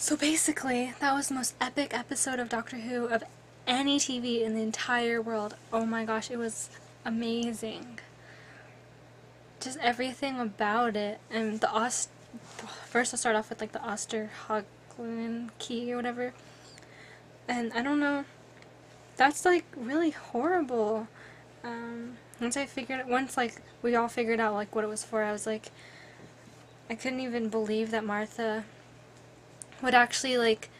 So basically, that was the most epic episode of Doctor Who of any TV in the entire world. Oh my gosh, it was amazing. Just everything about it. And first I'll start off with like the Osterhagen key or whatever. And I don't know, that's like really horrible. Once like we all figured out like what it was for, I was like, I couldn't even believe that Martha would actually like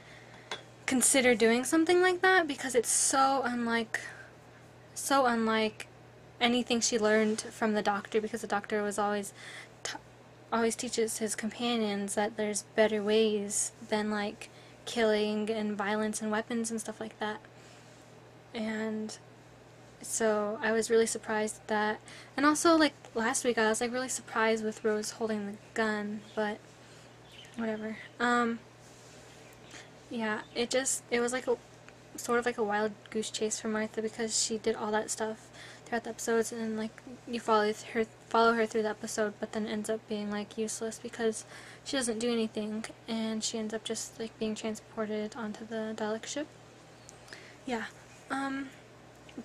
consider doing something like that, because it's so unlike anything she learned from the Doctor, because the Doctor was always teaches his companions that there's better ways than like killing and violence and weapons and stuff like that. And so I was really surprised at that. And also, like last week I was like really surprised with Rose holding the gun, but whatever. Yeah, it was like a sort of like a wild goose chase for Martha, because she did all that stuff throughout the episodes, and like you follow her through the episode, but then ends up being like useless because she doesn't do anything, and she ends up just like being transported onto the Dalek ship. Yeah.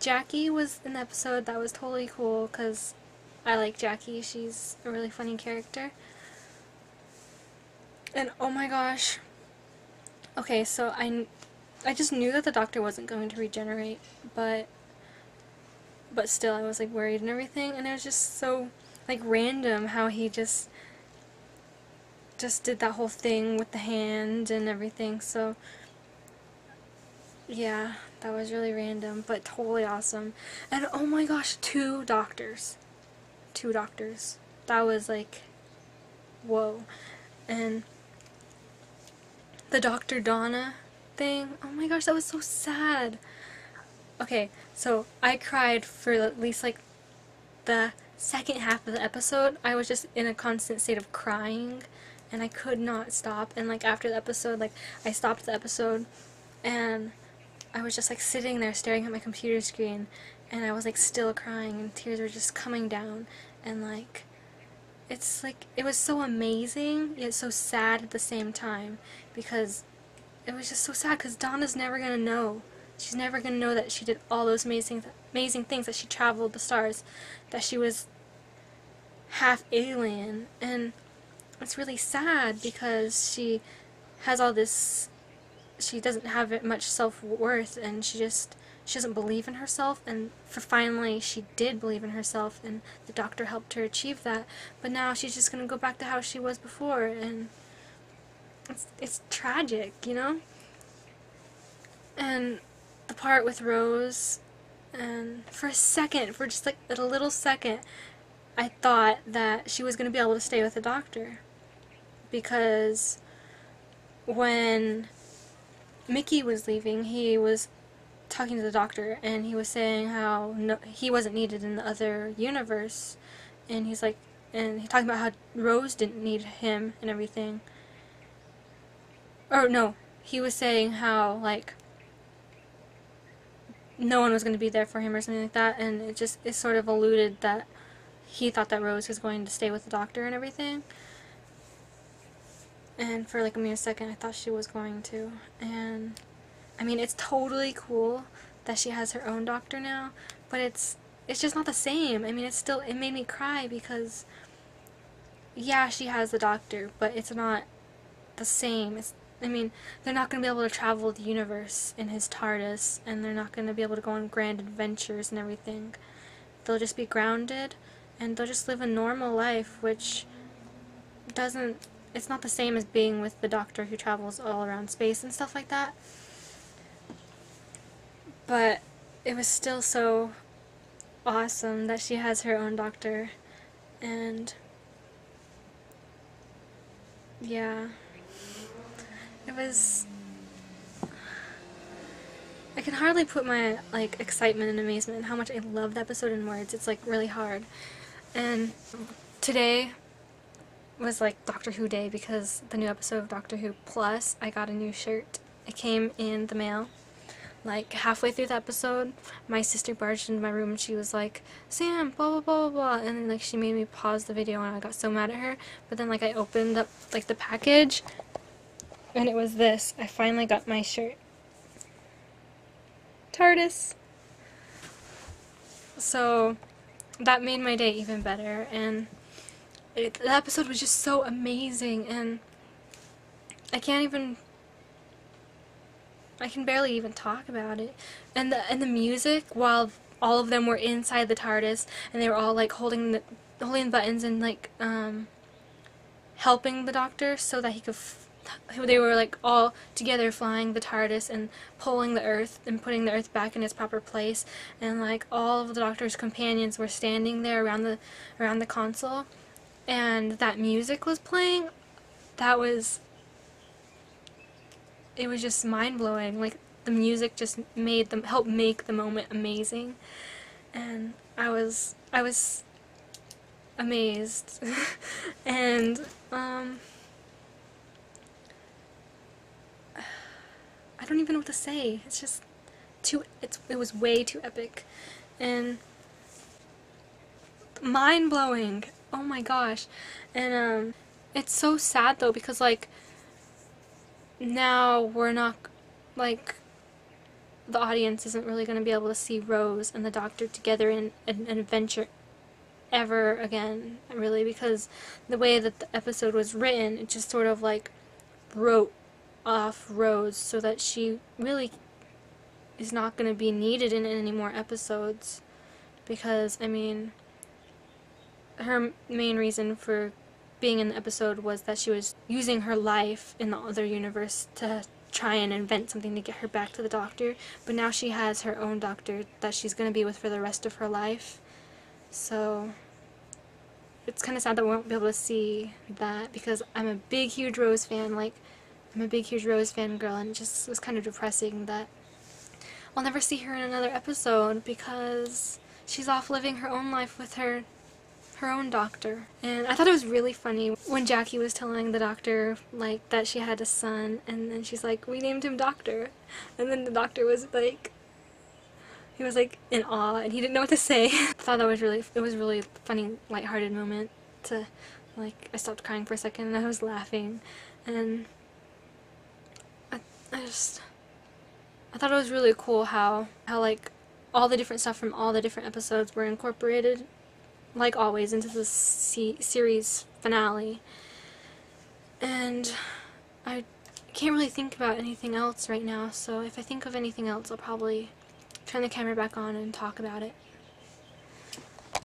Jackie was in the episode. That was totally cool because I like Jackie. She's a really funny character. And oh my gosh. Okay, so I just knew that the Doctor wasn't going to regenerate, but still I was like worried and everything, and it was just so like random how he just did that whole thing with the hand and everything. So yeah, that was really random, but totally awesome. And oh my gosh, two doctors. That was like, whoa. And the Dr. Donna thing, oh my gosh, that was so sad. Okay, so I cried for at least like the second half of the episode. I was just in a constant state of crying, and I could not stop. And like after the episode, like I stopped the episode, and I was just like sitting there staring at my computer screen, and I was like still crying, and tears were just coming down. And like it's like it was so amazing yet so sad at the same time, because it was just so sad, because Donna's never gonna know. She's never gonna know that she did all those amazing things, that she traveled the stars, that she was half alien. And it's really sad because she has all this, she doesn't have much self-worth, and she doesn't believe in herself, and finally she did believe in herself, and the Doctor helped her achieve that. But now she's just gonna go back to how she was before, and it's tragic, you know? And the part with Rose, and for just like a little second, I thought that she was going to be able to stay with the Doctor, because when Mickey was leaving, he was talking to the Doctor, and he was saying how he wasn't needed in the other universe, and he's talking about how Rose didn't need him and everything. Or no, he was saying how like no one was going to be there for him or something like that, and it sort of alluded that he thought that Rose was going to stay with the Doctor and everything. And for like a mere second I thought she was going to. And I mean, it's totally cool that she has her own Doctor now, but it's just not the same. I mean, it made me cry, because yeah, she has the Doctor, but it's not the same. I mean, they're not going to be able to travel the universe in his TARDIS, and they're not going to be able to go on grand adventures and everything. They'll just be grounded, and they'll just live a normal life, which it's not the same as being with the Doctor, who travels all around space and stuff like that. But it was still so awesome that she has her own Doctor, and yeah. I can hardly put my like excitement and amazement and how much I love the episode in words. It's like really hard. And today was like Doctor Who Day, because the new episode of Doctor Who Plus, I got a new shirt. It came in the mail. Like halfway through the episode, my sister barged into my room and she was like, "Sam, blah blah blah blah blah," and then like she made me pause the video, and I got so mad at her. But then like I opened up like the package, and it was this. I finally got my shirt. TARDIS. So that made my day even better, and the episode was just so amazing, and I can barely even talk about it. And the music, while all of them were inside the TARDIS, and they were all like holding the buttons and like helping the Doctor so that he could. They were like all together flying the TARDIS and pulling the Earth and putting the Earth back in its proper place, and like all of the Doctor's companions were standing there around the console, and that music was playing. It was just mind-blowing. Like, the music just helped make the moment amazing, and I was amazed. And I don't even know what to say. It's just it was way too epic and mind-blowing. Oh my gosh. And it's so sad though, because like now we're not, like, the audience isn't really going to be able to see Rose and the Doctor together in an adventure ever again, really, because the way that the episode was written, it just sort of like wrote off Rose so that she really is not going to be needed in any more episodes, because, I mean, her main reason for being in the episode was that she was using her life in the other universe to try and invent something to get her back to the Doctor, but now she has her own Doctor that she's going to be with for the rest of her life. So it's kind of sad that we won't be able to see that, because I'm a big, huge Rose fan. Like, I'm a big, huge Rose fan girl, and it just was kind of depressing that I'll never see her in another episode, because she's off living her own life with her own Doctor. And I thought it was really funny when Jackie was telling the Doctor, like, that she had a son, and then she's like, we named him Doctor. And then the Doctor was like, he was like in awe, and he didn't know what to say. I thought it was really funny, lighthearted moment to, like, I stopped crying for a second and I was laughing, and I thought it was really cool how like all the different stuff from all the different episodes were incorporated, like always, into the series finale. And I can't really think about anything else right now, so if I think of anything else, I'll probably turn the camera back on and talk about it.